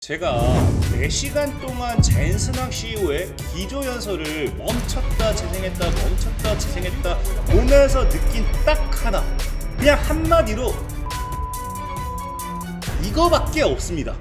제가 4시간 동안 젠슨왕 CEO의 기조연설을 멈췄다 재생했다 보면서 느낀 딱 하나, 그냥 한마디로 이거밖에 없습니다.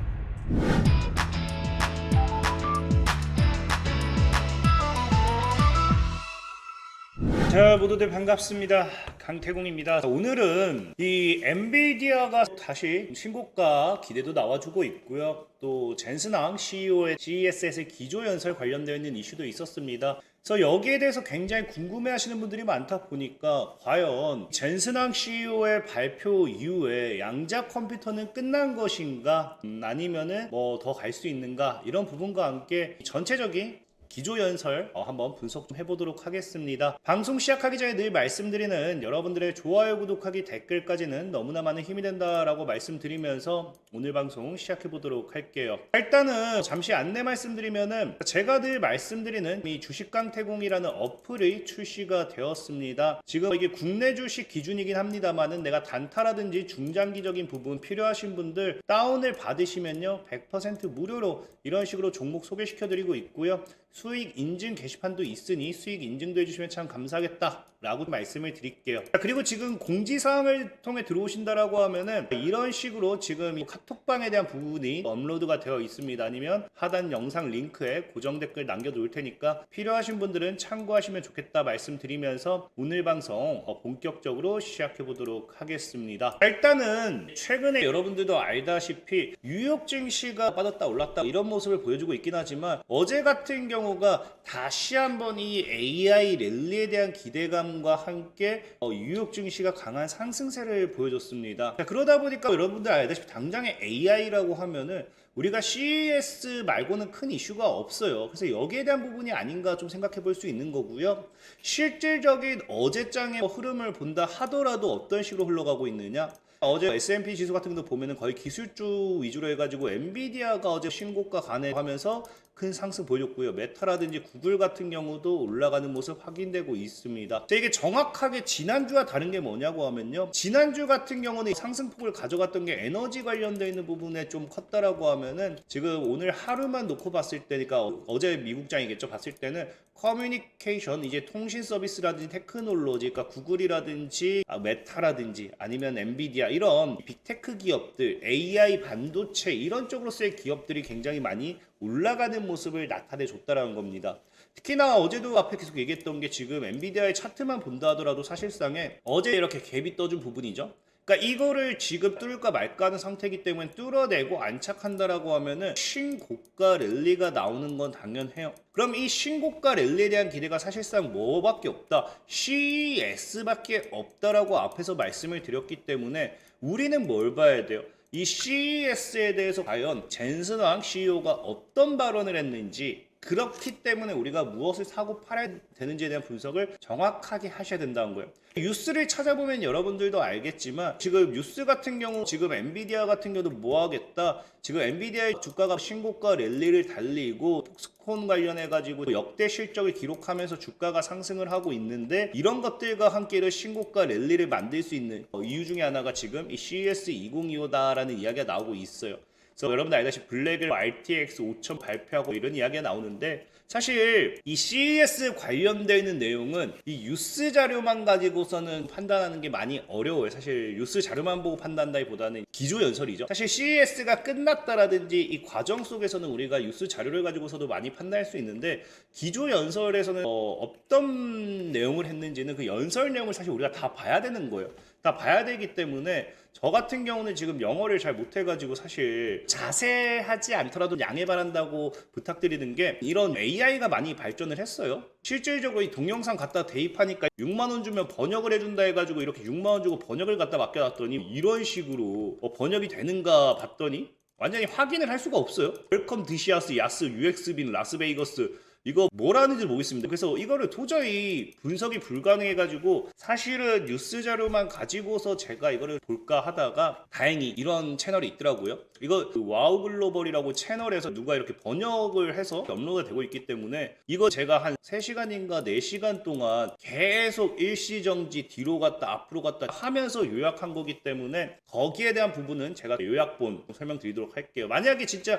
자, 모두들 반갑습니다. 강태공입니다. 오늘은 이 엔비디아가 다시 신고가 기대도 나와주고 있고요. 또 젠슨왕 CEO의 CES의 기조연설 관련되어 있는 이슈도 있었습니다. 그래서 여기에 대해서 굉장히 궁금해하시는 분들이 많다 보니까 과연 젠슨왕 CEO의 발표 이후에 양자 컴퓨터는 끝난 것인가, 아니면은 뭐 더 갈 수 있는가, 이런 부분과 함께 전체적인 기조연설 한번 분석 좀 해보도록 하겠습니다. 방송 시작하기 전에 늘 말씀드리는 여러분들의 좋아요, 구독하기, 댓글까지는 너무나 많은 힘이 된다라고 말씀드리면서 오늘 방송 시작해보도록 할게요. 일단은 잠시 안내 말씀드리면은 제가 늘 말씀드리는 이 주식강태공이라는 어플이 출시가 되었습니다. 지금 이게 국내 주식 기준이긴 합니다만은 내가 단타라든지 중장기적인 부분 필요하신 분들 다운을 받으시면요 100% 무료로 이런 식으로 종목 소개시켜드리고 있고요. 수익 인증 게시판도 있으니 수익 인증도 해주시면 참 감사하겠다 라고 말씀을 드릴게요. 그리고 지금 공지사항을 통해 들어오신다라고 하면은 이런 식으로 지금 이 카톡방에 대한 부분이 업로드가 되어 있습니다. 아니면 하단 영상 링크에 고정 댓글 남겨놓을 테니까 필요하신 분들은 참고하시면 좋겠다 말씀드리면서 오늘 방송 본격적으로 시작해 보도록 하겠습니다. 일단은 최근에 여러분들도 알다시피 뉴욕 증시가 빠졌다 올랐다 이런 모습을 보여주고 있긴 하지만 어제 같은 경우가 다시 한번 이 AI 랠리에 대한 기대감과 함께 뉴욕 증시가 강한 상승세를 보여줬습니다. 그러다 보니까 여러분들 알다시피 당장의 AI라고 하면은 우리가 CES 말고는 큰 이슈가 없어요. 그래서 여기에 대한 부분이 아닌가 좀 생각해 볼 수 있는 거고요. 실질적인 어제장의 흐름을 본다 하더라도 어떤 식으로 흘러가고 있느냐? 어제 S&P 지수 같은 것도 보면은 거의 기술주 위주로 해가지고 엔비디아가 어제 신고가 간행하면서 큰 상승 보여줬고요. 메타라든지 구글 같은 경우도 올라가는 모습 확인되고 있습니다. 이게 정확하게 지난주와 다른 게 뭐냐고 하면요. 지난주 같은 경우는 상승폭을 가져갔던 게 에너지 관련되어 있는 부분에 좀 컸다라고 하면은 지금 오늘 하루만 놓고 봤을 때니까 어제 미국장이겠죠. 봤을 때는 커뮤니케이션, 이제 통신 서비스라든지 테크놀로지, 그러니까 구글이라든지 메타라든지 아니면 엔비디아 이런 빅테크 기업들, AI 반도체 이런 쪽으로서의 기업들이 굉장히 많이 올라가는 모습을 나타내 줬다라는 겁니다. 특히나 어제도 앞에 계속 얘기했던 게 지금 엔비디아의 차트만 본다 하더라도 사실상에 어제 이렇게 갭이 떠준 부분이죠. 그러니까 이거를 지금 뚫을까 말까 하는 상태이기 때문에 뚫어내고 안착한다라고 하면은 신고가 랠리가 나오는 건 당연해요. 그럼 이 신고가 랠리에 대한 기대가 사실상 뭐밖에 없다? CES밖에 없다라고 앞에서 말씀을 드렸기 때문에 우리는 뭘 봐야 돼요? 이 CES에 대해서 과연 젠슨왕 CEO가 어떤 발언을 했는지, 그렇기 때문에 우리가 무엇을 사고 팔아야 되는지에 대한 분석을 정확하게 하셔야 된다는 거예요. 뉴스를 찾아보면 여러분들도 알겠지만 지금 뉴스 같은 경우 지금 엔비디아 같은 경우도 뭐 하겠다, 지금 엔비디아의 주가가 신고가 랠리를 달리고 폭스콘 관련해가지고 역대 실적을 기록하면서 주가가 상승을 하고 있는데, 이런 것들과 함께 이런 신고가 랠리를 만들 수 있는 이유 중에 하나가 지금 이 CES 2025다라는 이야기가 나오고 있어요. 그래서 여러분들 알다시피 블랙을 RTX 5000 발표하고 이런 이야기가 나오는데, 사실 이 CES 관련되어 있는 내용은 이 뉴스 자료만 가지고서는 판단하는 게 많이 어려워요. 사실 뉴스 자료만 보고 판단한다기보다는 기조연설이죠. 사실 CES가 끝났다라든지 이 과정 속에서는 우리가 뉴스 자료를 가지고서도 많이 판단할 수 있는데, 기조연설에서는 어떤 내용을 했는지는 그 연설 내용을 사실 우리가 다 봐야 되는 거예요. 다 봐야 되기 때문에 저 같은 경우는 지금 영어를 잘 못해가지고 사실 자세하지 않더라도 양해 바란다고 부탁드리는 게, 이런 AI가 많이 발전을 했어요. 실질적으로 이 동영상 갖다 대입하니까 6만원 주면 번역을 해준다 해가지고 이렇게 6만원 주고 번역을 갖다 맡겨놨더니 이런 식으로 번역이 되는가 봤더니 완전히 확인을 할 수가 없어요. 웰컴 드시아스, 야스, UX빈, 라스베이거스, 이거 뭐라는지 모르겠습니다. 그래서 이거를 도저히 분석이 불가능해가지고 사실은 뉴스 자료만 가지고서 제가 이거를 볼까 하다가 다행히 이런 채널이 있더라고요. 이거 와우 글로벌이라고 채널에서 누가 이렇게 번역을 해서 업로드가 되고 있기 때문에 이거 제가 한 3시간인가 4시간 동안 계속 일시정지 뒤로 갔다 앞으로 갔다 하면서 요약한 거기 때문에 거기에 대한 부분은 제가 요약본 설명드리도록 할게요. 만약에 진짜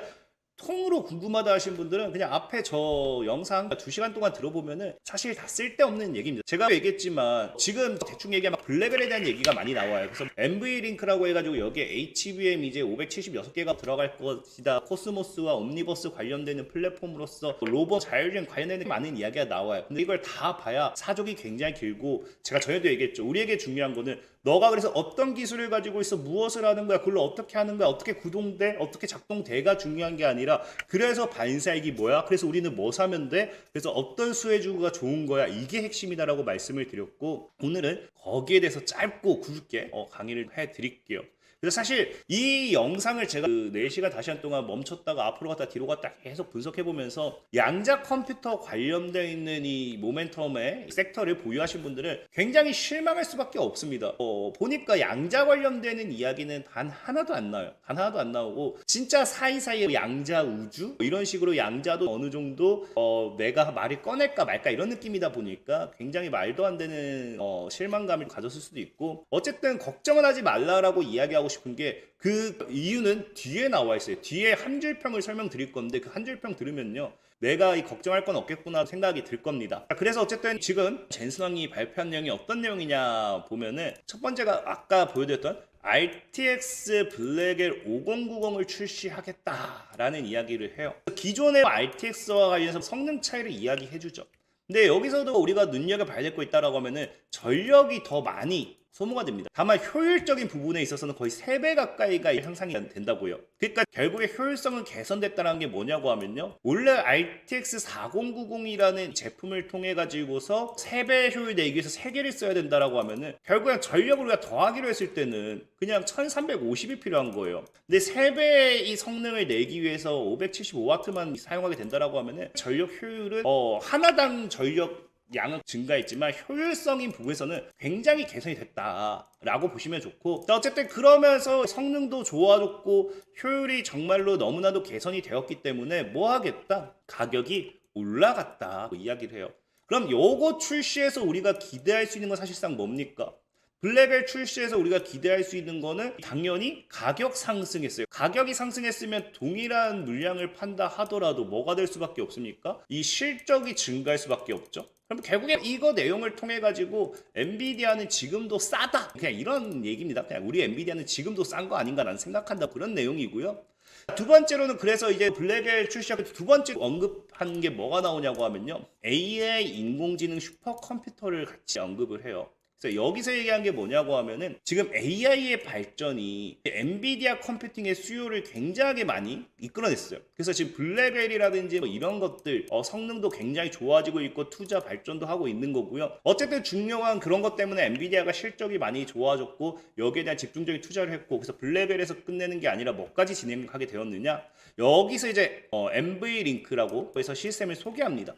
통으로 궁금하다 하신 분들은 그냥 앞에 저 영상 2시간 동안 들어보면은 사실 다 쓸데없는 얘기입니다. 제가 얘기했지만 지금 대충 얘기하면 블랙벨에 대한 얘기가 많이 나와요. 그래서 NV링크라고 해가지고 여기에 HBM 이제 576개가 들어갈 것이다. 코스모스와 옴니버스 관련되는 플랫폼으로서 로봇 자율주행 관련되는 많은 이야기가 나와요. 근데 이걸 다 봐야 사족이 굉장히 길고, 제가 전에도 얘기했죠. 우리에게 중요한 거는 너가 그래서 어떤 기술을 가지고 있어, 무엇을 하는 거야, 그걸 어떻게 하는 거야, 어떻게 구동돼, 어떻게 작동돼가 중요한 게 아니라, 그래서 반사익이 뭐야, 그래서 우리는 뭐 사면 돼, 그래서 어떤 수혜주가 좋은 거야, 이게 핵심이다라고 말씀을 드렸고, 오늘은 거기에 대해서 짧고 굵게 강의를 해드릴게요. 그래서 사실 이 영상을 제가 4시간 5시간 동안 멈췄다가 앞으로 갔다 뒤로 갔다 계속 분석해보면서 양자 컴퓨터 관련되어 있는 이 모멘텀의 섹터를 보유하신 분들은 굉장히 실망할 수밖에 없습니다. 보니까 양자 관련되는 이야기는 단 하나도 안 나와요. 단 하나도 안 나오고, 진짜 사이사이에 양자 우주? 이런 식으로 양자도 어느 정도 내가 말을 꺼낼까 말까 이런 느낌이다 보니까 굉장히 말도 안 되는 실망감을 가졌을 수도 있고, 어쨌든 걱정은 하지 말라라고 이야기하고 싶은 게, 그 이유는 뒤에 나와 있어요. 뒤에 한 줄평을 설명드릴 건데, 그 한 줄평 들으면요, 내가 이 걱정할 건 없겠구나 생각이 들 겁니다. 그래서 어쨌든 지금 젠슨왕이 발표한 내용이 어떤 내용이냐 보면은, 첫 번째가 아까 보여드렸던 RTX 블랙엘 5090을 출시하겠다라는 이야기를 해요. 기존의 RTX와 관련해서 성능 차이를 이야기해주죠. 근데 여기서도 우리가 눈여겨봐야 될 거 있다라고 하면은, 전력이 더 많이 소모가 됩니다. 다만 효율적인 부분에 있어서는 거의 3배 가까이가 향상이 된다고요. 그러니까 결국에 효율성은 개선됐다는 게 뭐냐고 하면요, 원래 RTX 4090이라는 제품을 통해 가지고서 3배 효율 내기 위해서 3개를 써야 된다라고 하면은, 결국엔 전력을 우리가 더하기로 했을 때는 그냥 1350이 필요한 거예요. 근데 3배의 이 성능을 내기 위해서 575W만 사용하게 된다라고 하면은, 전력 효율은 하나당 전력 양은 증가했지만 효율성인 부분에서는 굉장히 개선이 됐다라고 보시면 좋고, 어쨌든 그러면서 성능도 좋아졌고 효율이 정말로 너무나도 개선이 되었기 때문에 뭐 하겠다? 가격이 올라갔다 이야기를 해요. 그럼 요거 출시해서 우리가 기대할 수 있는 건 사실상 뭡니까? 블랙벨 출시해서 우리가 기대할 수 있는 거는 당연히 가격 상승했어요. 가격이 상승했으면 동일한 물량을 판다 하더라도 뭐가 될 수밖에 없습니까? 이 실적이 증가할 수밖에 없죠. 그럼 결국에 이거 내용을 통해 가지고 엔비디아는 지금도 싸다, 그냥 이런 얘기입니다. 그냥 우리 엔비디아는 지금도 싼 거 아닌가 라는 생각한다, 그런 내용이고요. 두 번째로는, 그래서 이제 블랙엘 출시하고 두 번째 언급한 게 뭐가 나오냐고 하면요, AI 인공지능 슈퍼컴퓨터를 같이 언급을 해요. 그래서 여기서 얘기한 게 뭐냐고 하면은, 지금 AI의 발전이 엔비디아 컴퓨팅의 수요를 굉장하게 많이 이끌어냈어요. 그래서 지금 블랙벨이라든지 뭐 이런 것들 성능도 굉장히 좋아지고 있고 투자 발전도 하고 있는 거고요. 어쨌든 중요한 그런 것 때문에 엔비디아가 실적이 많이 좋아졌고 여기에 대한 집중적인 투자를 했고, 그래서 블랙벨에서 끝내는 게 아니라 뭐까지 진행하게 되었느냐, 여기서 이제 NV링크라고 해서 시스템을 소개합니다.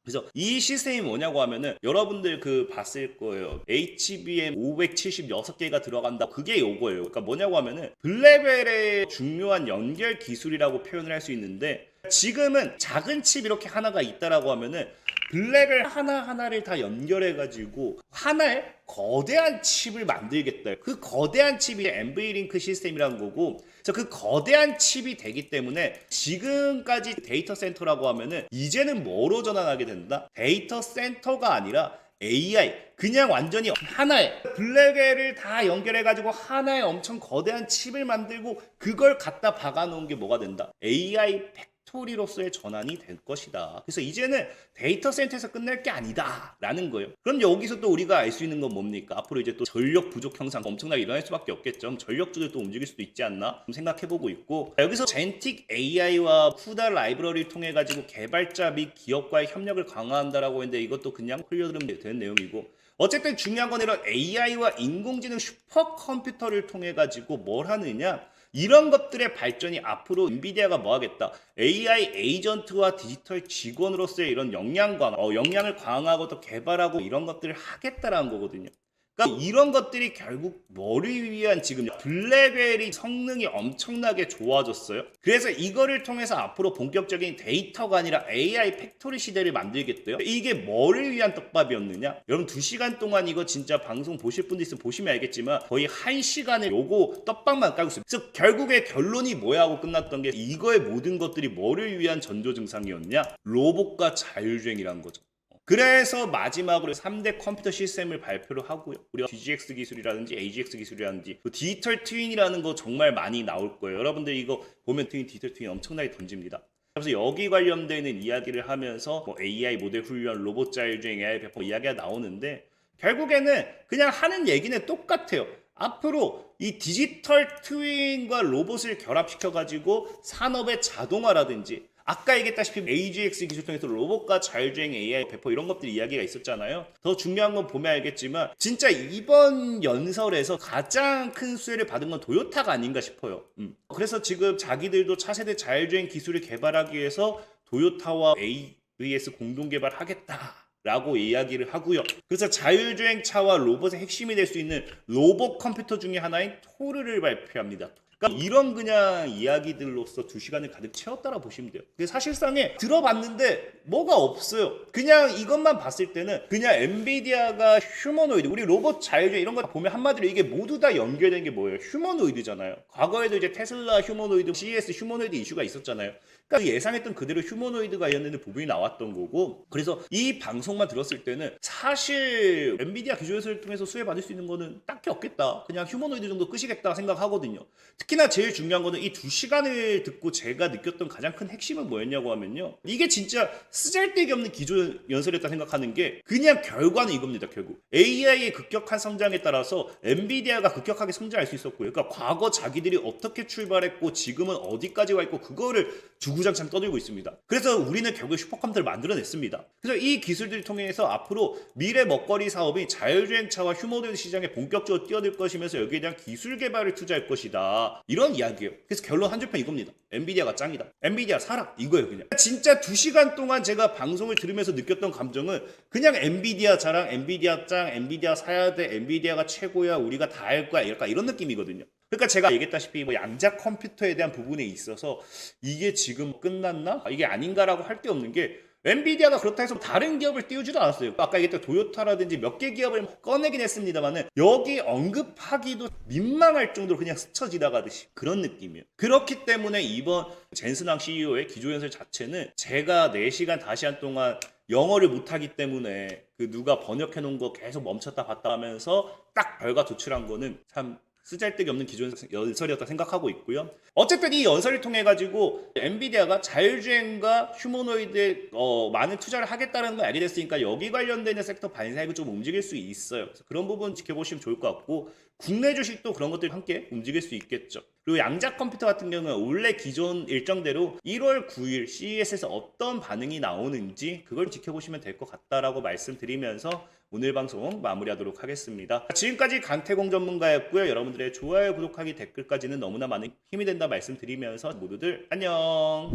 그래서 이 시스템이 뭐냐고 하면은, 여러분들 봤을 거예요. HBM 576개가 들어간다. 그게 요거예요. 그러니까 뭐냐고 하면은, 블랙벨의 중요한 연결 기술이라고 표현을 할 수 있는데, 지금은 작은 칩 이렇게 하나가 있다라고 하면은 블랙을 하나하나를 다 연결해가지고 하나의 거대한 칩을 만들겠다. 그 거대한 칩이 NV링크 시스템이라는 거고, 그래서 그 거대한 칩이 되기 때문에 지금까지 데이터 센터라고 하면은 이제는 뭐로 전환하게 된다? 데이터 센터가 아니라 AI, 그냥 완전히 하나의 블랙을 다 연결해가지고 하나의 엄청 거대한 칩을 만들고 그걸 갖다 박아놓은 게 뭐가 된다? AI 팩토리로서의 전환이 될 것이다. 그래서 이제는 데이터 센터에서 끝낼 게 아니다 라는 거예요. 그럼 여기서 또 우리가 알 수 있는 건 뭡니까? 앞으로 이제 또 전력 부족 현상 엄청나게 일어날 수밖에 없겠죠. 전력주들 또 움직일 수도 있지 않나 생각해보고 있고, 여기서 젠틱 AI와 쿠다 라이브러리를 통해 가지고 개발자 및 기업과의 협력을 강화한다라고 했는데, 이것도 그냥 흘려들으면 되는 내용이고, 어쨌든 중요한 건 이런 AI와 인공지능 슈퍼컴퓨터를 통해 가지고 뭘 하느냐, 이런 것들의 발전이 앞으로 엔비디아가 뭐 하겠다? AI 에이전트와 디지털 직원으로서의 이런 역량을 강화하고 또 개발하고 이런 것들을 하겠다라는 거거든요. 그러니까 이런 것들이 결국 뭐를 위한 지금 블랙웰이 성능이 엄청나게 좋아졌어요. 그래서 이거를 통해서 앞으로 본격적인 데이터가 아니라 AI 팩토리 시대를 만들겠대요. 이게 뭐를 위한 떡밥이었느냐? 여러분 2시간 동안 이거 진짜 방송 보실 분도 있으면 보시면 알겠지만 거의 1시간을 요거 떡밥만 깔고 있어요. 그래서 결국에 결론이 뭐야 하고 끝났던 게 이거의 모든 것들이 뭐를 위한 전조 증상이었냐? 로봇과 자율주행이라는 거죠. 그래서 마지막으로 3대 컴퓨터 시스템을 발표를 하고요. 우리가 DGX 기술이라든지 AGX 기술이라든지 디지털 트윈이라는 거 정말 많이 나올 거예요. 여러분들 이거 보면 디지털 트윈 엄청나게 던집니다. 그래서 여기 관련되는 이야기를 하면서 뭐 AI 모델 훈련, 로봇 자율주행, AI 배포 이야기가 나오는데 결국에는 그냥 하는 얘기는 똑같아요. 앞으로 이 디지털 트윈과 로봇을 결합시켜가지고 산업의 자동화라든지 아까 얘기했다시피 AGX 기술 통해서 로봇과 자율주행 AI 배포 이런 것들 이야기가 있었잖아요. 더 중요한 건 보면 알겠지만 진짜 이번 연설에서 가장 큰 수혜를 받은 건 도요타가 아닌가 싶어요. 그래서 지금 자기들도 차세대 자율주행 기술을 개발하기 위해서 도요타와 AVS 공동 개발하겠다. 라고 이야기를 하고요. 그래서 자율주행 차와 로봇의 핵심이 될 수 있는 로봇 컴퓨터 중에 하나인 토르를 발표합니다. 그러니까 이런 그냥 이야기들로서 2시간을 가득 채웠다라 보시면 돼요. 근데 사실상에 들어봤는데 뭐가 없어요. 그냥 이것만 봤을 때는 그냥 엔비디아가 휴머노이드, 우리 로봇 자율주행 이런 거 보면 한마디로 이게 모두 다 연결된 게 뭐예요? 휴머노이드잖아요. 과거에도 이제 테슬라 휴머노이드, CES 휴머노이드 이슈가 있었잖아요. 그러니까 예상했던 그대로 휴머노이드 관련된 부분이 나왔던 거고, 그래서 이 방송만 들었을 때는 사실 엔비디아 기조연설을 통해서 수혜받을 수 있는 거는 딱히 없겠다. 그냥 휴머노이드 정도 끝이겠다 생각하거든요. 특히나 제일 중요한 거는 이 2시간을 듣고 제가 느꼈던 가장 큰 핵심은 뭐였냐고 하면요. 이게 진짜 쓰잘데기 없는 기조연설이었다 생각하는 게 그냥 결과는 이겁니다. 결국 AI의 급격한 성장에 따라서 엔비디아가 급격하게 성장할 수 있었고요. 그러니까 과거 자기들이 어떻게 출발했고 지금은 어디까지 와 있고 그거를 주구장창 떠들고 있습니다. 그래서 우리는 결국 슈퍼컴퓨터를 만들어냈습니다. 그래서 이 기술들을 통해서 앞으로 미래 먹거리 사업이 자율주행차와 휴머노이드 시장에 본격적으로 뛰어들 것이면서 여기에 대한 기술 개발을 투자할 것이다. 이런 이야기예요. 그래서 결론 한 줄평 이겁니다. 엔비디아가 짱이다. 엔비디아 사라. 이거예요 그냥. 진짜 2시간 동안 제가 방송을 들으면서 느꼈던 감정은 그냥 엔비디아 자랑, 엔비디아 짱, 엔비디아 사야 돼, 엔비디아가 최고야, 우리가 다 할 거야, 이런 느낌이거든요. 그러니까 제가 얘기했다시피 뭐 양자 컴퓨터에 대한 부분에 있어서 이게 지금 끝났나? 이게 아닌가라고 할 게 없는 게 엔비디아가 그렇다 해서 다른 기업을 띄우지도 않았어요. 아까 얘기했던 도요타라든지 몇 개 기업을 꺼내긴 했습니다만은 여기 언급하기도 민망할 정도로 그냥 스쳐 지나가듯이 그런 느낌이에요. 그렇기 때문에 이번 젠슨왕 CEO의 기조연설 자체는 제가 4시간 5시간 동안 영어를 못하기 때문에 그 누가 번역해 놓은 거 계속 멈췄다 봤다 하면서 딱 결과 도출한 거는 참 쓰잘데기 없는 기존 연설이었다 생각하고 있고요. 어쨌든 이 연설을 통해 가지고 엔비디아가 자율주행과 휴머노이드에 많은 투자를 하겠다는 걸 알게 됐으니까 여기 관련된 섹터 반사익을 좀 움직일 수 있어요. 그래서 그런 부분 지켜보시면 좋을 것 같고 국내 주식도 그런 것들 함께 움직일 수 있겠죠. 그리고 양자 컴퓨터 같은 경우는 원래 기존 일정대로 1월 9일 CES에서 어떤 반응이 나오는지 그걸 지켜보시면 될 것 같다라고 말씀드리면서 오늘 방송 마무리하도록 하겠습니다. 지금까지 강태공 전문가였고요. 여러분들의 좋아요, 구독하기, 댓글까지는 너무나 많은 힘이 된다 말씀드리면서 모두들 안녕.